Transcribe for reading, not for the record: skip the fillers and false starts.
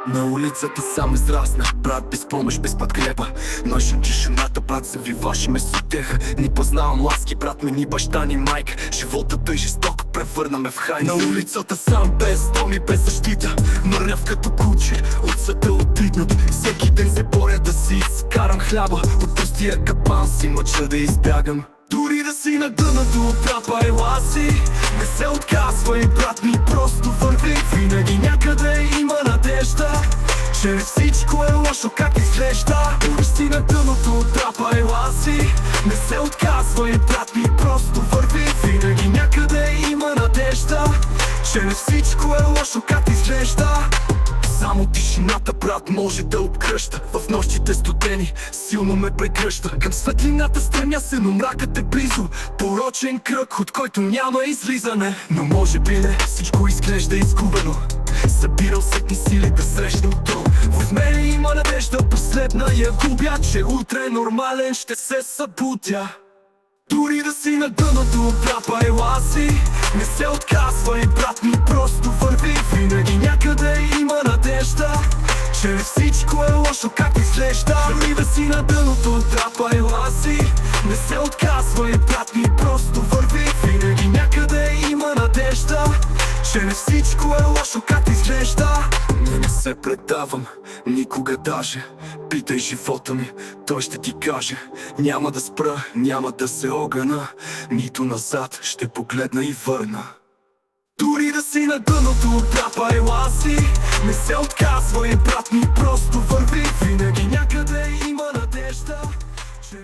На улицата сам израсна, брат без помощ, без подкрепа. Нощем тишината, брат, завиваше ме с утеха. Ни познавам ласки, брат ми, ни баща, ни майка. Живота тъй жестоко превърна ме в хай. На улицата сам, без дом и без защита, мърняв като куче, от света отритнат. Всеки ден се боря да си изкарам хляба, от пустия капан си мъча да избягам. Дори да си на дъното, трапа ела си, не се отказвай, брат ми, просто върви. Винаги някъде има надежда, че всичко е лошо как изглежда. Дори си на дъното, трапа ела си, не се отказвай, брат ми, просто върви. Винаги някъде има надежда, че не всичко е лошо как изглежда. Само тишината, брат, може да обкръща. В нощите студени силно ме прегръща. Към светлината стремя се, но мракът е близо. Порочен кръг, от който няма излизане. Но може би не всичко изглежда изгубено. Събирал сетни сили да срещна утро. В мене има надежда, последна я губя, че утре нормален ще се събудя. Дори да си на дъното, трапа ела си, не се отказвай, брат ми, просто върви. Винаги някъде има надежда, че всичко е лошо как изглежда. Дори да си на дъното, трапа ела си, не се отказвай, брат ми, просто върви. Винаги някъде има надежда, че не всичко е лошо как изглежда. Не се предавам, никога даже. Питай живота ми, той ще ти каже. Няма да спра, няма да се огъна, нито назад ще погледна и върна. Дори да си на дъното, трапа ела си, не се отказвай, брат ми, просто върви. Винаги някъде има надежда, че